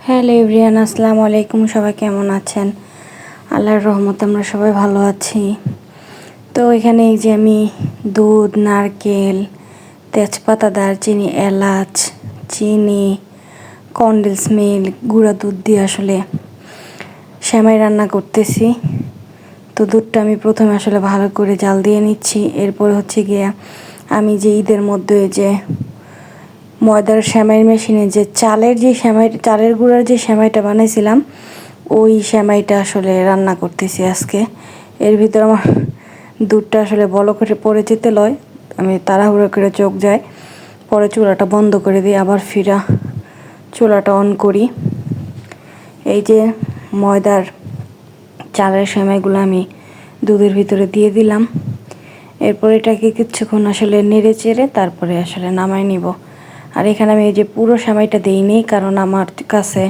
Hello everyone, আসসালামু আলাইকুম। সবাই কেমন আছেন? আল্লাহর রহমতে আমরা সবাই ভালো আছি। তো এখানে এই যে আমি দুধ, নারকেল, তেজপাতা, দারচিনি, এলাচ, চিনি, কনডেন্স মিল্ক, গুঁড়া দুধ দিয়ে আসলে সেমাই রান্না করতেছি। তো দুধটা আমি প্রথমে আসলে ভালো করে জাল দিয়ে নিচ্ছি। এরপর হচ্ছে গিয়ে আমি যে ঈদের মধ্যে যে ময়দার সেমাইয়ের মেশিনে যে চালের গুঁড়ার যে সেমাইটা বানাইছিলাম, ওই সেমাইটা আসলে রান্না করতেছি আজকে। এর ভিতর আমার দুধটা আসলে বলো করে পড়ে যেতে লয়, আমি তাড়াহুড়ো করে চোখ যায়, পরে চুলাটা বন্ধ করে দিই, আবার ফিরা চুলাটা অন করি। এই যে ময়দার চালের সেমাইগুলো আমি দুধের ভিতরে দিয়ে দিলাম। এরপর এটাকে কিছুক্ষণ আসলে নেড়ে চেড়ে তারপরে আসলে নামাই নিব। আর এখানে আমি এই যে পুরো সেমাইটা দিইনি, কারণ আমার কাছে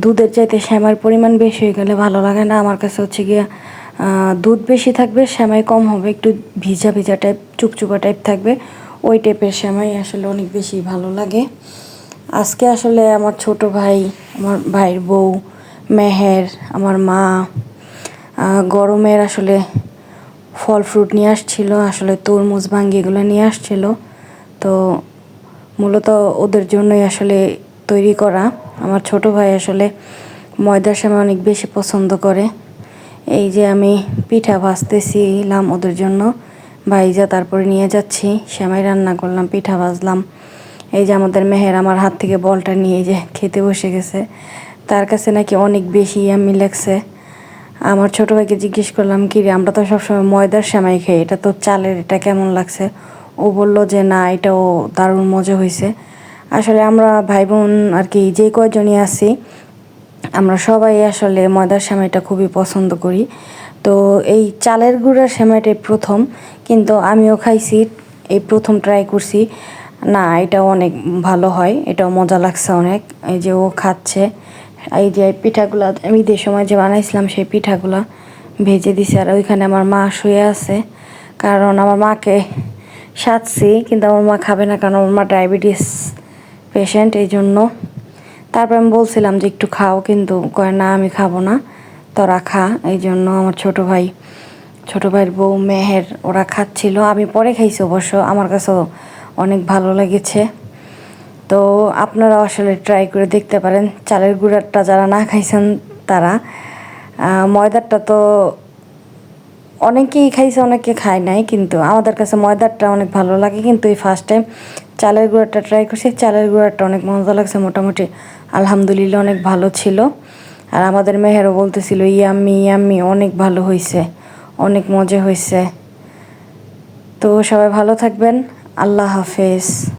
দুধের চাইতে সেমাইয়ের পরিমাণ বেশি হয়ে গেলে ভালো লাগে না। আমার কাছে হচ্ছে গিয়ে দুধ বেশি থাকবে, সেমাই কম হবে, একটু ভিজা ভিজা টাইপ, চুপচুপা টাইপ থাকবে, ওই টাইপের সেমাই আসলে অনেক বেশি ভালো লাগে। আজকে আসলে আমার ছোট ভাই, আমার ভাইয়ের বউ, মেহের, আমার মা গরমের আসলে ফল ফ্রুট নিয়ে আসছিল, আসলে তরমুজ, ভাঙ্গি এগুলো নিয়ে আসছিল। তো মূলত ওদের জন্যই আসলে তৈরি করা। আমার ছোট ভাই আসলে ময়দার সেমাই অনেক বেশি পছন্দ করে। এই যে আমি পিঠা ভাজতেছিলাম ওদের জন্য, ভাইজা তারপরে নিয়ে যাচ্ছি। সেমাই রান্না করলাম, পিঠা ভাজলাম। এই যে আমাদের মেহের আমার হাত থেকে বলটা নিয়ে যে খেতে বসে গেছে, তার কাছে নাকি অনেক বেশি ইয়াম্মি লাগছে। আমার ছোটো ভাইকে জিজ্ঞেস করলাম, কি রে, আমরা তো সবসময় ময়দার সেমাই খাই, এটা তো চালের, এটা কেমন লাগছে? ও বলল যে না, এটাও দারুণ মজা হয়েছে। আসলে আমরা ভাই বোন আর কি যে কয়জনই আছি, আমরা সবাই আসলে ময়দার সেমাইটা খুবই পছন্দ করি। তো এই চালের গুঁড়ার সেমাইটাই প্রথম, কিন্তু আমিও খাইছি, এই প্রথম ট্রাই করছি। না, এটাও অনেক ভালো হয়, এটাও মজা লাগছে অনেক। এই যে ও খাচ্ছে। এই যে পিঠাগুলো আমি ঈদের সময় যে বানাইছিলাম, সেই পিঠাগুলো ভেজে দিছি। আর ওইখানে আমার মা শুয়ে আছে, কারণ আমার মাকে সাধছি, কিন্তু আমার মা খাবে না, কারণ আমার মা ডায়াবেটিস পেশেন্ট, এই জন্য। তারপর আমি বলছিলাম যে একটু খাও, কিন্তু কয় না, আমি খাবো না, তোরা খা। এই জন্য আমার ছোটো ভাইয়ের বউ, মেহের, ওরা খাচ্ছিল। আমি পরে খাইছি অবশ্য, আমার কাছেও অনেক ভালো লেগেছে। তো আপনারাও আসলে ট্রাই করে দেখতে পারেন। চালের গুঁড়াটা যারা না খাইছেন তারা, ময়দারটা তো অনেকেই খাইছে, অনেকে খায় নাই, কিন্তু আমাদের কাছে ময়দারটা অনেক ভালো লাগে। কিন্তু এই ফার্স্ট টাইম চালের গুঁড়াটা ট্রাই করছি, চালের গুঁড়াটা অনেক মজা লাগছে, মোটামুটি আলহামদুলিল্লাহ অনেক ভালো ছিল। আর আমাদের মেহেরও বলতেছিল ইয়াম্মি ইয়াম্মি, অনেক ভালো হয়েছে, অনেক মজা হয়েছে। তো সবাই ভালো থাকবেন, আল্লাহ হাফেজ।